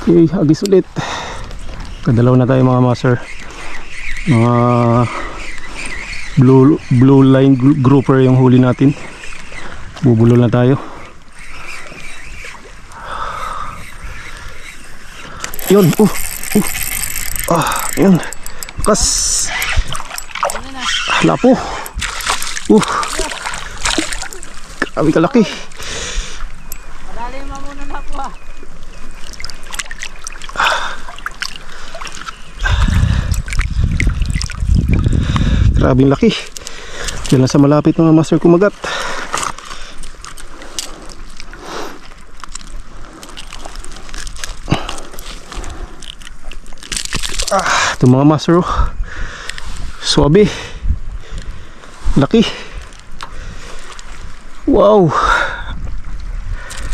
Okay, agis ulit. Kadalaw na tayo mga master. Mga blue line grouper yung huli natin. Bubulol na tayo. Yun, yun. Kas. Lapo. Grabe kalaki. Madali mo muna na po ah. Grabing laki. Diyan lang sa malapit mga master kumagat. Ito mga master, suwabe. Laki. Wow.